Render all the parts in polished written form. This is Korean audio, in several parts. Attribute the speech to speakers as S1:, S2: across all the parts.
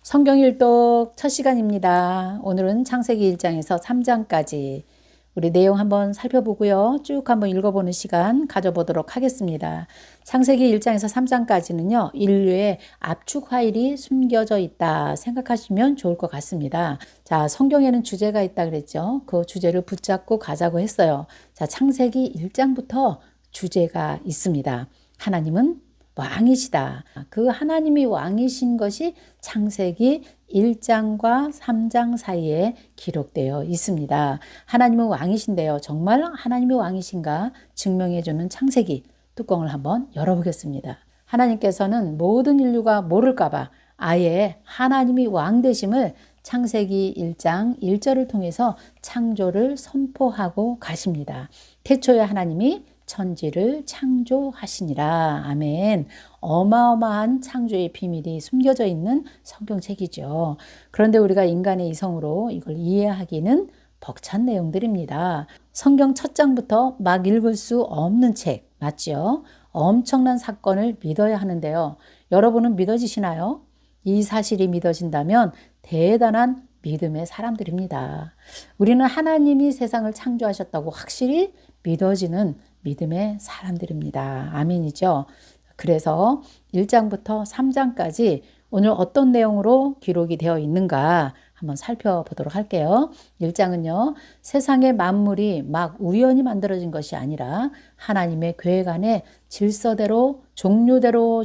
S1: 성경 일독 첫 시간입니다. 오늘은 창세기 1장에서 3장까지 우리 내용 한번 살펴보고요. 쭉 한번 읽어보는 시간 가져보도록 하겠습니다. 창세기 1장에서 3장까지는요. 인류의 압축 화일이 숨겨져 있다 생각하시면 좋을 것 같습니다. 자, 성경에는 주제가 있다 그랬죠. 그 주제를 붙잡고 가자고 했어요. 자, 창세기 1장부터 주제가 있습니다. 하나님은 왕이시다. 그 하나님이 왕이신 것이 창세기 1장과 3장 사이에 기록되어 있습니다. 하나님은 왕이신데요. 정말 하나님이 왕이신가 증명해주는 창세기 뚜껑을 한번 열어보겠습니다. 하나님께서는 모든 인류가 모를까봐 아예 하나님이 왕 되심을 창세기 1장 1절을 통해서 창조를 선포하고 가십니다. 태초에 하나님이 천지를 창조하시니라. 아멘. 어마어마한 창조의 비밀이 숨겨져 있는 성경책이죠. 그런데 우리가 인간의 이성으로 이걸 이해하기는 벅찬 내용들입니다. 성경 첫 장부터 막 읽을 수 없는 책 맞죠? 엄청난 사건을 믿어야 하는데요. 여러분은 믿어지시나요? 이 사실이 믿어진다면 대단한 믿음의 사람들입니다. 우리는 하나님이 세상을 창조하셨다고 확실히 믿어지는 믿음의 사람들입니다. 아멘이죠. 그래서 1장부터 3장까지 오늘 어떤 내용으로 기록이 되어 있는가 한번 살펴보도록 할게요. 1장은요. 세상의 만물이 막 우연히 만들어진 것이 아니라 하나님의 계획 안에 질서대로 종류대로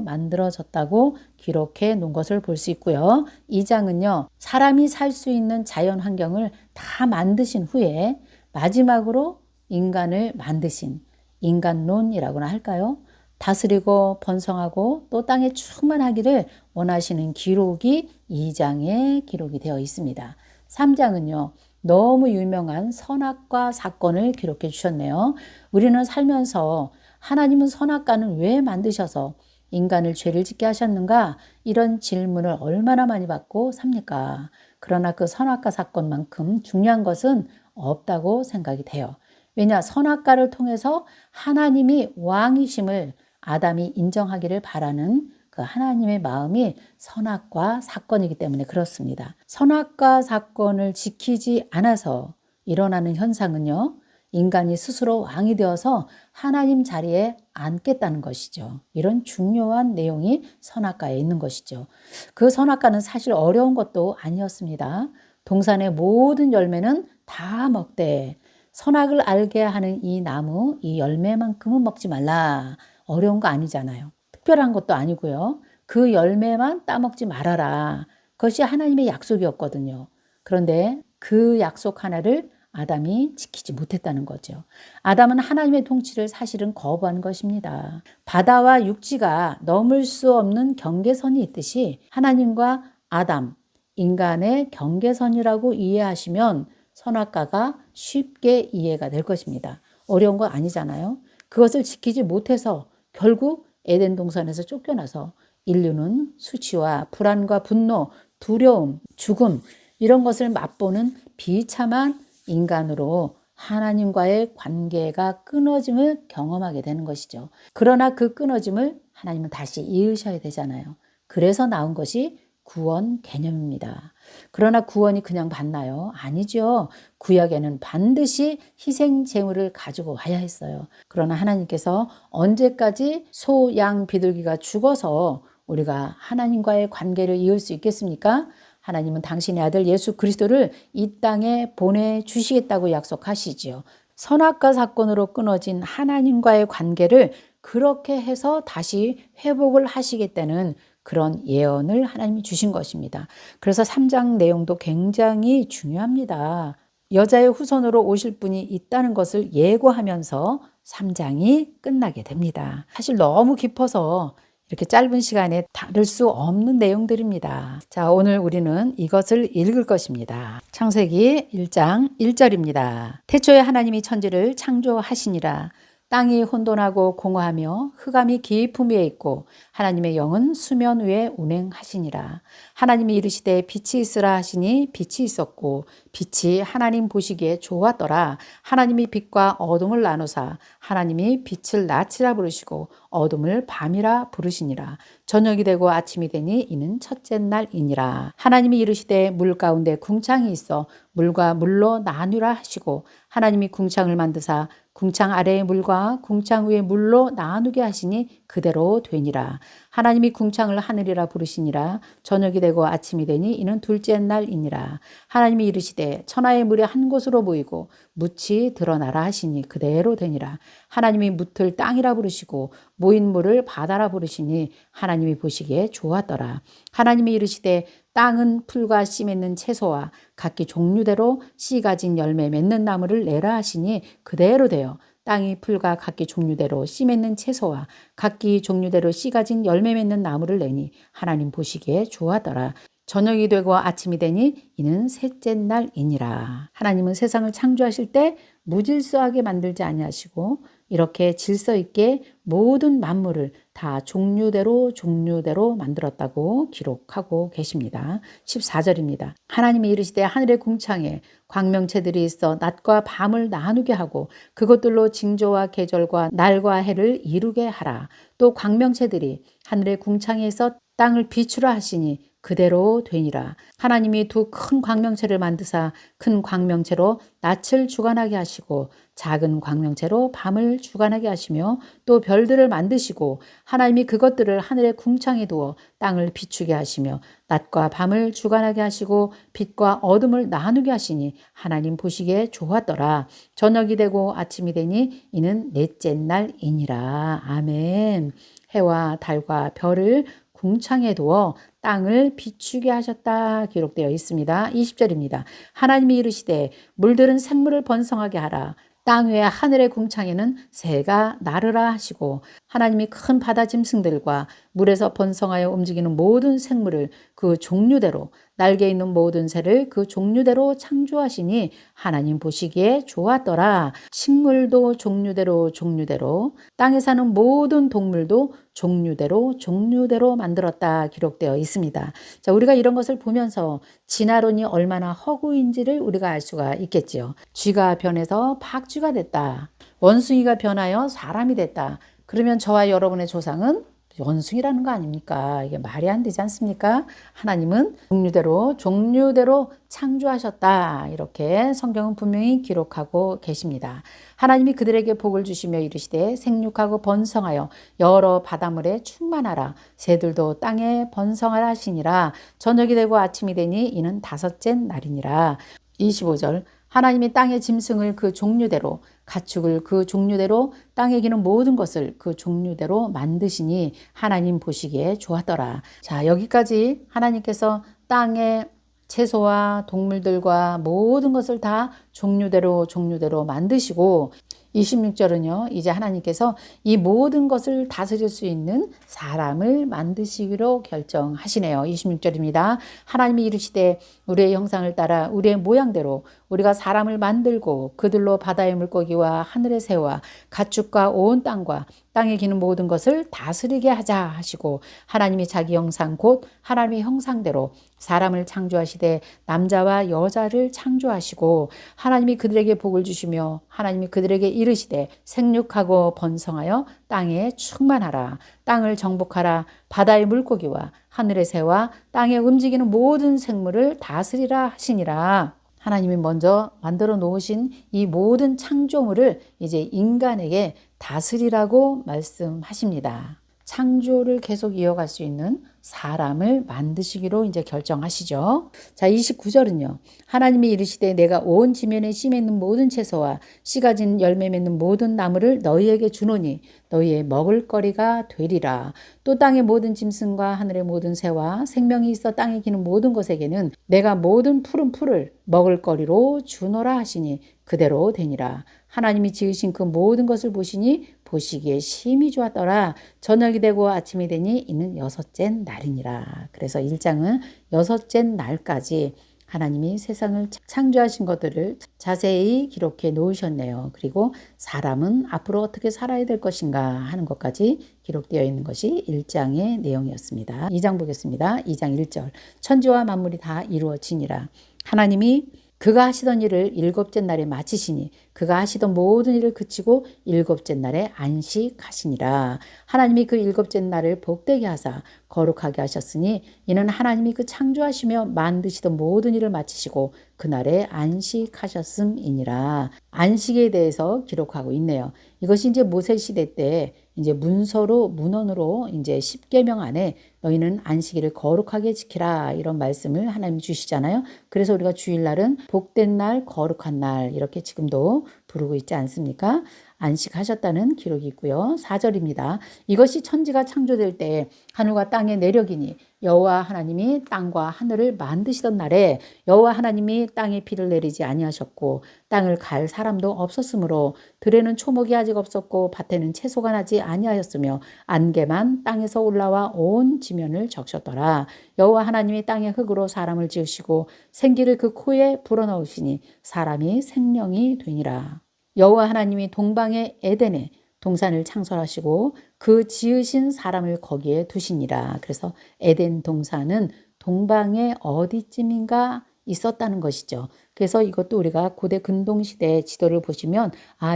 S1: 만들어졌다고 기록해 놓은 것을 볼 수 있고요. 2장은요. 사람이 살 수 있는 자연 환경을 다 만드신 후에 마지막으로 인간을 만드신 인간론이라고나 할까요? 다스리고 번성하고 또 땅에 충만하기를 원하시는 기록이 2장에 기록이 되어 있습니다. 3장은요. 너무 유명한 선악과 사건을 기록해 주셨네요. 우리는 살면서 하나님은 선악과는 왜 만드셔서 인간을 죄를 짓게 하셨는가? 이런 질문을 얼마나 많이 받고 삽니까? 그러나 그 선악과 사건만큼 중요한 것은 없다고 생각이 돼요. 왜냐? 선악과를 통해서 하나님이 왕이심을 아담이 인정하기를 바라는 그 하나님의 마음이 선악과 사건이기 때문에 그렇습니다. 선악과 사건을 지키지 않아서 일어나는 현상은요. 인간이 스스로 왕이 되어서 하나님 자리에 앉겠다는 것이죠. 이런 중요한 내용이 선악과에 있는 것이죠. 그 선악과는 사실 어려운 것도 아니었습니다. 동산의 모든 열매는 다 먹되 선악을 알게 하는 이 나무, 이 열매만큼은 먹지 말라. 어려운 거 아니잖아요. 특별한 것도 아니고요. 그 열매만 따먹지 말아라. 그것이 하나님의 약속이었거든요. 그런데 그 약속 하나를 아담이 지키지 못했다는 거죠. 아담은 하나님의 통치를 사실은 거부한 것입니다. 바다와 육지가 넘을 수 없는 경계선이 있듯이 하나님과 아담, 인간의 경계선이라고 이해하시면 선악과가 쉽게 이해가 될 것입니다. 어려운 거 아니잖아요. 그것을 지키지 못해서 결국 에덴 동산에서 쫓겨나서 인류는 수치와 불안과 분노, 두려움, 죽음 이런 것을 맛보는 비참한 인간으로 하나님과의 관계가 끊어짐을 경험하게 되는 것이죠. 그러나 그 끊어짐을 하나님은 다시 이으셔야 되잖아요. 그래서 나온 것이 구원 개념입니다. 그러나 구원이 그냥 받나요? 아니죠. 구약에는 반드시 희생 제물을 가지고 와야 했어요. 그러나 하나님께서 언제까지 소, 양, 비둘기가 죽어서 우리가 하나님과의 관계를 이을 수 있겠습니까? 하나님은 당신의 아들 예수 그리스도를 이 땅에 보내주시겠다고 약속하시지요. 선악과 사건으로 끊어진 하나님과의 관계를 그렇게 해서 다시 회복을 하시겠다는 그런 예언을 하나님이 주신 것입니다. 그래서 3장 내용도 굉장히 중요합니다. 여자의 후손으로 오실 분이 있다는 것을 예고하면서 3장이 끝나게 됩니다. 사실 너무 깊어서 이렇게 짧은 시간에 다룰 수 없는 내용들입니다. 자, 오늘 우리는 이것을 읽을 것입니다. 창세기 1장 1절입니다. 태초에 하나님이 천지를 창조하시니라. 땅이 혼돈하고 공허하며 흑암이 깊음 위에 있고 하나님의 영은 수면 위에 운행하시니라. 하나님이 이르시되 빛이 있으라 하시니 빛이 있었고 빛이 하나님 보시기에 좋았더라. 하나님이 빛과 어둠을 나누사 하나님이 빛을 낮이라 부르시고 어둠을 밤이라 부르시니라. 저녁이 되고 아침이 되니 이는 첫째 날이니라. 하나님이 이르시되 물 가운데 궁창이 있어 물과 물로 나누라 하시고 하나님이 궁창을 만드사 궁창 아래의 물과 궁창 위의 물로 나누게 하시니 그대로 되니라. 하나님이 궁창을 하늘이라 부르시니라. 저녁이 되고 아침이 되니 이는 둘째 날이니라. 하나님이 이르시되 천하의 물이 한 곳으로 모이고 묻이 드러나라 하시니 그대로 되니라. 하나님이 묻을 땅이라 부르시고 모인 물을 바다라 부르시니 하나님이 보시기에 좋았더라. 하나님이 이르시되 땅은 풀과 씨 맺는 채소와 각기 종류대로 씨 가진 열매 맺는 나무를 내라 하시니 그대로 되어 땅이 풀과 각기 종류대로 씨 맺는 채소와 각기 종류대로 씨 가진 열매 맺는 나무를 내니 하나님 보시기에 좋았더라. 저녁이 되고 아침이 되니 이는 셋째 날이니라. 하나님은 세상을 창조하실 때 무질서하게 만들지 아니하시고 이렇게 질서 있게 모든 만물을 다 종류대로 만들었다고 기록하고 계십니다. 14절입니다. 하나님이 이르시되 하늘의 궁창에 광명체들이 있어 낮과 밤을 나누게 하고 그것들로 징조와 계절과 날과 해를 이루게 하라. 또 광명체들이 하늘의 궁창에서 땅을 비추라 하시니 그대로 되니라. 하나님이 두 큰 광명체를 만드사 큰 광명체로 낯을 주관하게 하시고 작은 광명체로 밤을 주관하게 하시며 또 별들을 만드시고 하나님이 그것들을 하늘의 궁창에 두어 땅을 비추게 하시며 낮과 밤을 주관하게 하시고 빛과 어둠을 나누게 하시니 하나님 보시기에 좋았더라. 저녁이 되고 아침이 되니 이는 넷째 날이니라. 아멘. 해와 달과 별을 궁창에 두어 땅을 비추게 하셨다 기록되어 있습니다. 20절입니다. 하나님이 이르시되 물들은 생물을 번성하게 하라. 땅 위에 하늘의 궁창에는 새가 나르라 하시고 하나님이 큰 바다 짐승들과 물에서 번성하여 움직이는 모든 생물을 그 종류대로 날개 있는 모든 새를 그 종류대로 창조하시니 하나님 보시기에 좋았더라. 식물도 종류대로 땅에 사는 모든 동물도 종류대로 만들었다 기록되어 있습니다. 자, 우리가 이런 것을 보면서 진화론이 얼마나 허구인지를 우리가 알 수가 있겠지요. 쥐가 변해서 박쥐가 됐다. 원숭이가 변하여 사람이 됐다. 그러면 저와 여러분의 조상은 원숭이라는 거 아닙니까? 이게 말이 안 되지 않습니까? 하나님은 종류대로 창조하셨다. 이렇게 성경은 분명히 기록하고 계십니다. 하나님이 그들에게 복을 주시며 이르시되 생육하고 번성하여 여러 바닷물에 충만하라. 새들도 땅에 번성하라 하시니라. 저녁이 되고 아침이 되니 이는 다섯째 날이니라. 25절 하나님이 땅의 짐승을 그 종류대로 가축을 그 종류대로 땅에 기는 모든 것을 그 종류대로 만드시니 하나님 보시기에 좋았더라. 자, 여기까지 하나님께서 땅의 채소와 동물들과 모든 것을 다 종류대로 만드시고 26절은요. 이제 하나님께서 이 모든 것을 다스릴 수 있는 사람을 만드시기로 결정하시네요. 26절입니다. 하나님이 이르시되 우리의 형상을 따라 우리의 모양대로 우리가 사람을 만들고 그들로 바다의 물고기와 하늘의 새와 가축과 온 땅과 땅에 기는 모든 것을 다스리게 하자 하시고 하나님이 자기 형상 곧 하나님의 형상대로 사람을 창조하시되 남자와 여자를 창조하시고 하나님이 그들에게 복을 주시며 하나님이 그들에게 이르시되 생육하고 번성하여 땅에 충만하라. 땅을 정복하라. 바다의 물고기와 하늘의 새와 땅에 움직이는 모든 생물을 다스리라 하시니라. 하나님이 먼저 만들어 놓으신 이 모든 창조물을 이제 인간에게 다스리라고 말씀하십니다. 창조를 계속 이어갈 수 있는 사람을 만드시기로 이제 결정하시죠. 자, 29절은요. 하나님이 이르시되 내가 온 지면에 씨 맺는 모든 채소와 씨 가진 열매 맺는 모든 나무를 너희에게 주노니 너희의 먹을거리가 되리라. 또 땅의 모든 짐승과 하늘의 모든 새와 생명이 있어 땅에 기는 모든 것에게는 내가 모든 푸른 풀을 먹을거리로 주노라 하시니 그대로 되니라. 하나님이 지으신 그 모든 것을 보시니 보시기에 심히 좋았더라. 저녁이 되고 아침이 되니 이는 여섯째 날이니라. 그래서 1장은 여섯째 날까지 하나님이 세상을 창조하신 것들을 자세히 기록해 놓으셨네요. 그리고 사람은 앞으로 어떻게 살아야 될 것인가 하는 것까지 기록되어 있는 것이 1장의 내용이었습니다. 2장 보겠습니다. 2장 1절 천지와 만물이 다 이루어지니라. 하나님이 그가 하시던 일을 일곱째 날에 마치시니 그가 하시던 모든 일을 그치고 일곱째 날에 안식하시니라. 하나님이 그 일곱째 날을 복되게 하사 거룩하게 하셨으니 이는 하나님이 그 창조하시며 만드시던 모든 일을 마치시고 그날에 안식하셨음이니라. 안식에 대해서 기록하고 있네요. 이것이 이제 모세 시대 때 이제 문서로 문헌으로 이제 십계명 안에 너희는 안식일을 거룩하게 지키라 이런 말씀을 하나님 주시잖아요. 그래서 우리가 주일날은 복된 날, 거룩한 날 이렇게 지금도 부르고 있지 않습니까? 안식하셨다는 기록이 있고요. 4절입니다. 이것이 천지가 창조될 때 하늘과 땅의 내력이니 여호와 하나님이 땅과 하늘을 만드시던 날에 여호와 하나님이 땅에 비를 내리지 아니하셨고 땅을 갈 사람도 없었으므로 들에는 초목이 아직 없었고 밭에는 채소가 나지 아니하였으며 안개만 땅에서 올라와 온 지면을 적셨더라. 여호와 하나님이 땅의 흙으로 사람을 지으시고 생기를 그 코에 불어넣으시니 사람이 생명이 되니라. 여호와 하나님이 동방의 에덴에 동산을 창설하시고 그 지으신 사람을 거기에 두시니라. 그래서 에덴 동산은 동방의 어디쯤인가 있었다는 것이죠. 그래서 이것도 우리가 고대 근동시대 지도를 보시면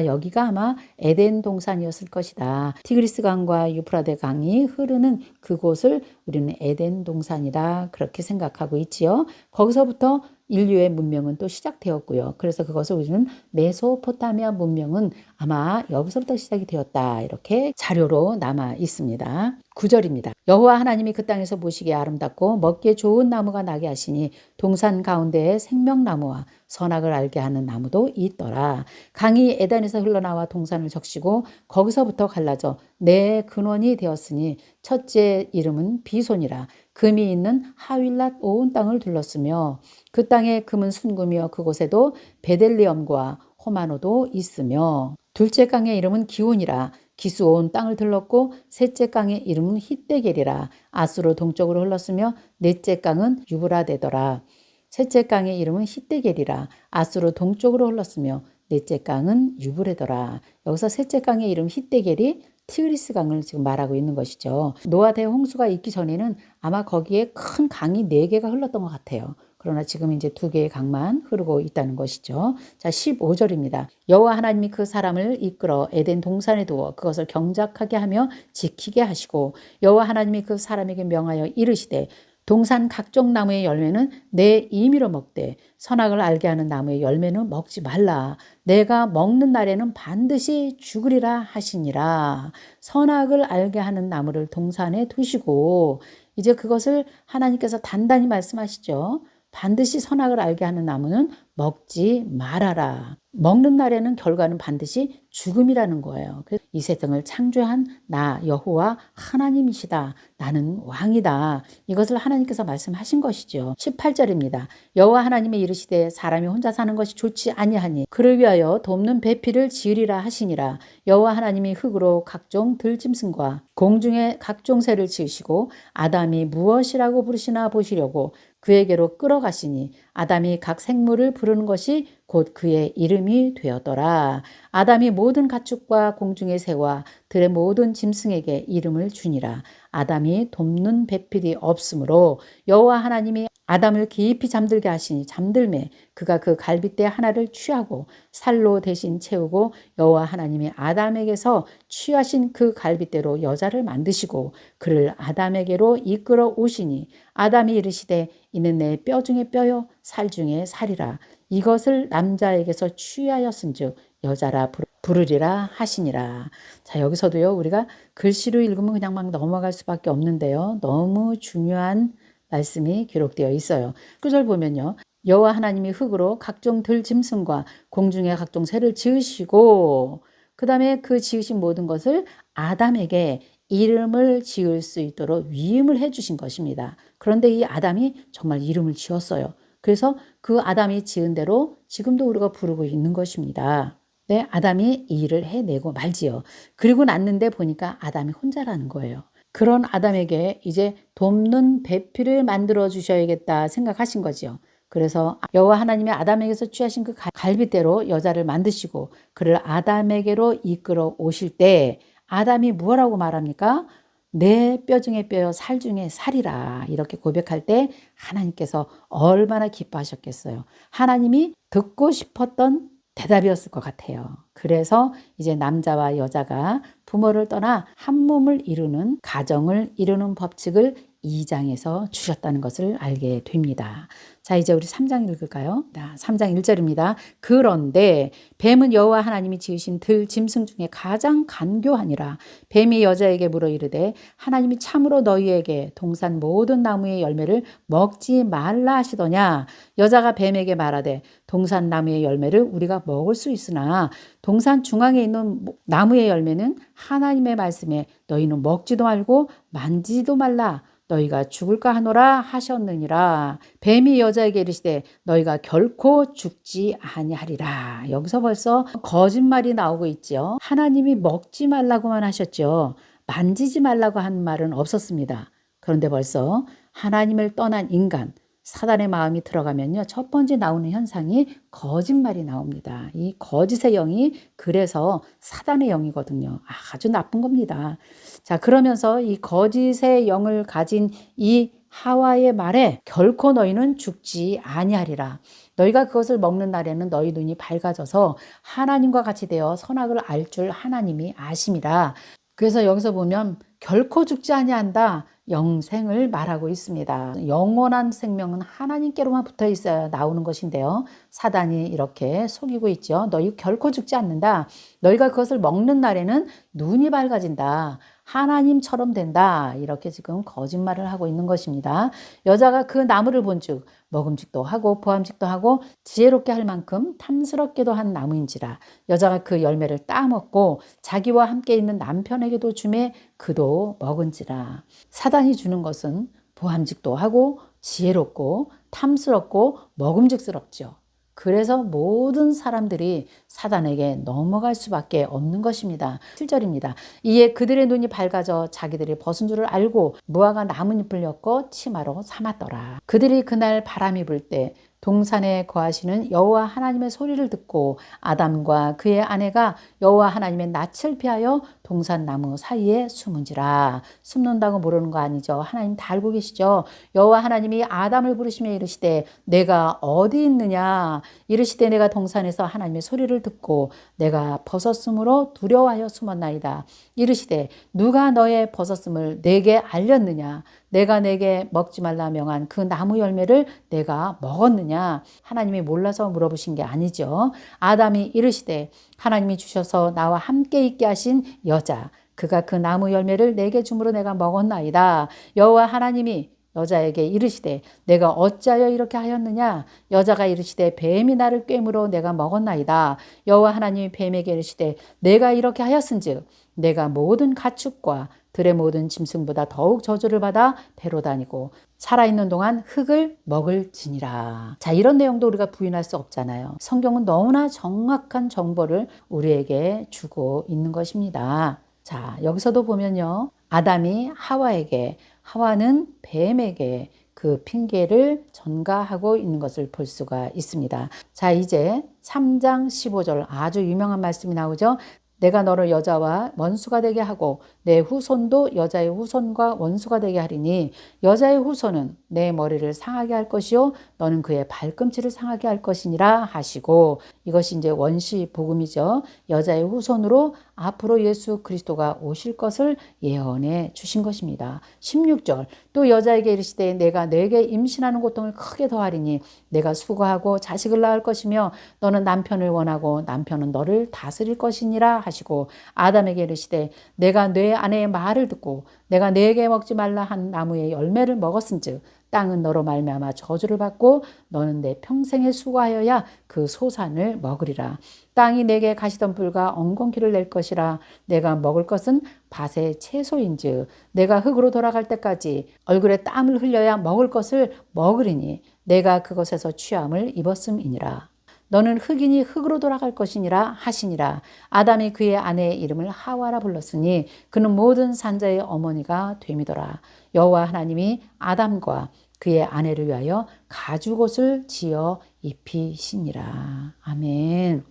S1: 여기가 아마 에덴 동산이었을 것이다. 티그리스 강과 유프라데 강이 흐르는 그곳을 우리는 에덴 동산이다 그렇게 생각하고 있지요. 거기서부터 인류의 문명은 또 시작되었고요. 그래서 그것을 우리는 메소포타미아 문명은 아마 여기서부터 시작이 되었다 이렇게 자료로 남아 있습니다. 9절입니다. 여호와 하나님이 그 땅에서 보시기에 아름답고 먹기에 좋은 나무가 나게 하시니 동산 가운데에 생명나무와 선악을 알게 하는 나무도 있더라. 강이 에덴에서 흘러나와 동산을 적시고 거기서부터 갈라져 내 근원이 되었으니 첫째 이름은 비손이라. 금이 있는 하윌랏 온 땅을 둘렀으며 그 땅에 금은 순금이여 그곳에도 베델리엄과 호마노도 있으며 둘째 강의 이름은 기온이라. 기스 온 땅을 들렀고 셋째 강의 이름은 히데겔이라. 아수로 동쪽으로 흘렀으며 넷째 강은 유브라데더라. 셋째 강의 이름은 히데겔이라. 아수로 동쪽으로 흘렀으며 넷째 강은 유브레더라. 여기서 셋째 강의 이름 히데겔이 티그리스 강을 지금 말하고 있는 것이죠. 노아 대홍수가 있기 전에는 아마 거기에 큰 강이 4개가 흘렀던 것 같아요. 그러나 지금 이제 2개의 강만 흐르고 있다는 것이죠. 자, 15절입니다. 여호와 하나님이 그 사람을 이끌어 에덴 동산에 두어 그것을 경작하게 하며 지키게 하시고 여호와 하나님이 그 사람에게 명하여 이르시되 동산 각종 나무의 열매는 내 임의로 먹되 선악을 알게 하는 나무의 열매는 먹지 말라. 내가 먹는 날에는 반드시 죽으리라 하시니라. 선악을 알게 하는 나무를 동산에 두시고 이제 그것을 하나님께서 단단히 말씀하시죠. 반드시 선악을 알게 하는 나무는 먹지 말아라. 먹는 날에는 결과는 반드시 죽음이라는 거예요. 이 세상을 창조한 나 여호와 하나님이시다. 나는 왕이다. 이것을 하나님께서 말씀하신 것이죠. 18절입니다. 여호와 하나님이 이르시되 사람이 혼자 사는 것이 좋지 아니하니 그를 위하여 돕는 배필을 지으리라 하시니라. 여호와 하나님이 흙으로 각종 들짐승과 공중의 각종 새를 지으시고 아담이 무엇이라고 부르시나 보시려고 그에게로 끌어가시니 아담이 각 생물을 부르는 것이 곧 그의 이름이 되었더라. 아담이 모든 가축과 공중의 새와 들의 모든 짐승에게 이름을 주니라. 아담이 돕는 배필이 없으므로 여호와 하나님이 아담을 깊이 잠들게 하시니 잠들매 그가 그 갈빗대 하나를 취하고 살로 대신 채우고 여호와 하나님이 아담에게서 취하신 그 갈빗대로 여자를 만드시고 그를 아담에게로 이끌어 오시니 아담이 이르시되 이는 내 뼈 중에 뼈요 살 중에 살이라. 이것을 남자에게서 취하였은즉 여자라 부르리라 하시니라. 자, 여기서도요 우리가 글씨로 읽으면 그냥 막 넘어갈 수밖에 없는데요. 너무 중요한 말씀이 기록되어 있어요. 9절 보면요. 여호와 하나님이 흙으로 각종 들짐승과 공중의 각종 새를 지으시고 그 다음에 그 지으신 모든 것을 아담에게 이름을 지을 수 있도록 위임을 해주신 것입니다. 그런데 이 아담이 정말 이름을 지었어요. 그래서 그 아담이 지은 대로 지금도 우리가 부르고 있는 것입니다. 네, 아담이 이 일을 해내고 말지요. 그리고 났는데 보니까 아담이 혼자라는 거예요. 그런 아담에게 이제 돕는 배필을 만들어 주셔야겠다 생각하신 거지요. 그래서 여호와 하나님이 아담에게서 취하신 그 갈빗대로 여자를 만드시고 그를 아담에게로 이끌어 오실 때 아담이 뭐라고 말합니까? 내 뼈 중에 뼈요 살 중에 살이라 이렇게 고백할 때 하나님께서 얼마나 기뻐하셨겠어요. 하나님이 듣고 싶었던 대답이었을 것 같아요. 그래서 이제 남자와 여자가 부모를 떠나 한 몸을 이루는 가정을 이루는 법칙을 2장에서 주셨다는 것을 알게 됩니다. 자, 이제 우리 3장 읽을까요? 3장 1절입니다. 그런데 뱀은 여호와 하나님이 지으신 들 짐승 중에 가장 간교하니라. 뱀이 여자에게 물어 이르되 하나님이 참으로 너희에게 동산 모든 나무의 열매를 먹지 말라 하시더냐. 여자가 뱀에게 말하되 동산 나무의 열매를 우리가 먹을 수 있으나 동산 중앙에 있는 나무의 열매는 하나님의 말씀에 너희는 먹지도 말고 만지지도 말라. 너희가 죽을까 하노라 하셨느니라. 뱀이 여자에게 이르시되 너희가 결코 죽지 아니하리라. 여기서 벌써 거짓말이 나오고 있죠. 하나님이 먹지 말라고만 하셨죠. 만지지 말라고 한 말은 없었습니다. 그런데 벌써 하나님을 떠난 인간, 사단의 마음이 들어가면요. 첫 번째 나오는 현상이 거짓말이 나옵니다. 이 거짓의 영이 그래서 사단의 영이거든요. 아주 나쁜 겁니다. 자, 그러면서 이 거짓의 영을 가진 이 하와의 말에 결코 너희는 죽지 아니하리라. 너희가 그것을 먹는 날에는 너희 눈이 밝아져서 하나님과 같이 되어 선악을 알 줄 하나님이 아심이라. 그래서 여기서 보면 결코 죽지 아니한다. 영생을 말하고 있습니다. 영원한 생명은 하나님께로만 붙어 있어야 나오는 것인데요. 사단이 이렇게 속이고 있죠. 너희 결코 죽지 않는다. 너희가 그것을 먹는 날에는 눈이 밝아진다. 하나님처럼 된다. 이렇게 지금 거짓말을 하고 있는 것입니다. 여자가 그 나무를 본즉 먹음직도 하고 보암직도 하고 지혜롭게 할 만큼 탐스럽게도 한 나무인지라. 여자가 그 열매를 따먹고 자기와 함께 있는 남편에게도 주매 그도 먹은지라. 사단이 주는 것은 보암직도 하고 지혜롭고 탐스럽고 먹음직스럽죠. 그래서 모든 사람들이 사단에게 넘어갈 수밖에 없는 것입니다. 7절입니다. 이에 그들의 눈이 밝아져 자기들이 벗은 줄을 알고 무화과 나뭇잎을 엮어 치마로 삼았더라. 그들이 그날 바람이 불 때 동산에 거하시는 여호와 하나님의 소리를 듣고 아담과 그의 아내가 여호와 하나님의 낯을 피하여 동산나무 사이에 숨은지라. 숨는다고 모르는 거 아니죠. 하나님 다 알고 계시죠. 여호와 하나님이 아담을 부르시며 이르시되 내가 어디 있느냐. 이르시되 내가 동산에서 하나님의 소리를 듣고 내가 벗었으므로 두려워하여 숨었나이다. 이르시되 누가 너의 벗었음을 내게 알렸느냐. 내가 내게 먹지 말라 명한 그 나무 열매를 내가 먹었느냐. 하나님이 몰라서 물어보신 게 아니죠. 아담이 이르시되 하나님이 주셔서 나와 함께 있게 하신 여자 그가 그 나무 열매를 내게 주므로 내가 먹었나이다. 여호와 하나님이 여자에게 이르시되 내가 어찌하여 이렇게 하였느냐. 여자가 이르시되 뱀이 나를 꿰므로 내가 먹었나이다. 여호와 하나님이 뱀에게 이르시되 내가 이렇게 하였은즉 내가 모든 가축과 들의 모든 짐승보다 더욱 저주를 받아 배로 다니고 살아있는 동안 흙을 먹을지니라. 자, 이런 내용도 우리가 부인할 수 없잖아요. 성경은 너무나 정확한 정보를 우리에게 주고 있는 것입니다. 자, 여기서도 보면요. 아담이 하와에게, 하와는 뱀에게 그 핑계를 전가하고 있는 것을 볼 수가 있습니다. 자, 이제 3장 15절 아주 유명한 말씀이 나오죠. 내가 너를 여자와 원수가 되게 하고 내 후손도 여자의 후손과 원수가 되게 하리니 여자의 후손은 내 머리를 상하게 할 것이요 너는 그의 발꿈치를 상하게 할 것이니라 하시고, 이것이 이제 원시 복음이죠. 여자의 후손으로 앞으로 예수 그리스도가 오실 것을 예언해 주신 것입니다. 16절 또 여자에게 이르시되 내가 내게 임신하는 고통을 크게 더하리니 내가 수고하고 자식을 낳을 것이며 너는 남편을 원하고 남편은 너를 다스릴 것이니라 하시고, 아담에게 이르시되 내가 내 아내의 말을 듣고 내가 내게 먹지 말라 한 나무의 열매를 먹었은즉 땅은 너로 말미암아 저주를 받고 너는 내 평생에 수고하여야 그 소산을 먹으리라. 땅이 내게 가시덤불과 엉겅퀴를 낼 것이라. 내가 먹을 것은 밭의 채소인즉 내가 흙으로 돌아갈 때까지 얼굴에 땀을 흘려야 먹을 것을 먹으리니 내가 그것에서 취함을 입었음이니라. 너는 흙이니 흙으로 돌아갈 것이니라 하시니라. 아담이 그의 아내의 이름을 하와라 불렀으니 그는 모든 산자의 어머니가 됨이더라. 여호와 하나님이 아담과 그의 아내를 위하여 가죽옷을 지어 입히시니라. 아멘.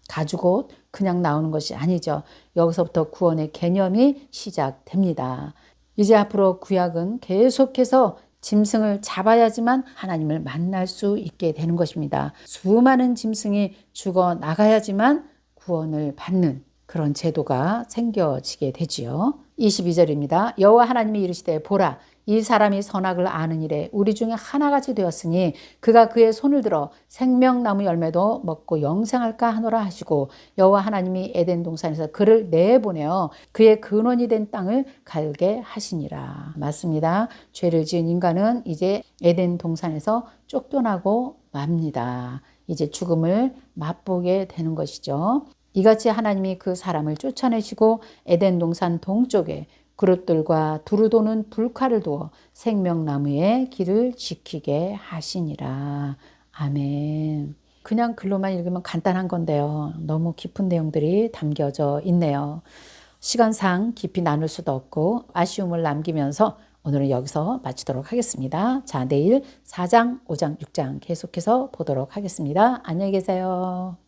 S1: 가죽옷 그냥 나오는 것이 아니죠. 여기서부터 구원의 개념이 시작됩니다. 이제 앞으로 구약은 계속해서 짐승을 잡아야지만 하나님을 만날 수 있게 되는 것입니다. 수많은 짐승이 죽어 나가야지만 구원을 받는 그런 제도가 생겨지게 되지요. 22절입니다. 여호와 하나님이 이르시되 보라 이 사람이 선악을 아는 일에 우리 중에 하나같이 되었으니 그가 그의 손을 들어 생명나무 열매도 먹고 영생할까 하노라 하시고 여호와 하나님이 에덴 동산에서 그를 내보내어 그의 근원이 된 땅을 갈게 하시니라. 맞습니다. 죄를 지은 인간은 이제 에덴 동산에서 쫓겨나고 맙니다. 이제 죽음을 맛보게 되는 것이죠. 이같이 하나님이 그 사람을 쫓아내시고 에덴 동산 동쪽에 그릇들과 두루 도는 불칼을 두어 생명나무의 길을 지키게 하시니라. 아멘. 그냥 글로만 읽으면 간단한 건데요. 너무 깊은 내용들이 담겨져 있네요. 시간상 깊이 나눌 수도 없고 아쉬움을 남기면서 오늘은 여기서 마치도록 하겠습니다. 자, 내일 4장, 5장, 6장 계속해서 보도록 하겠습니다. 안녕히 계세요.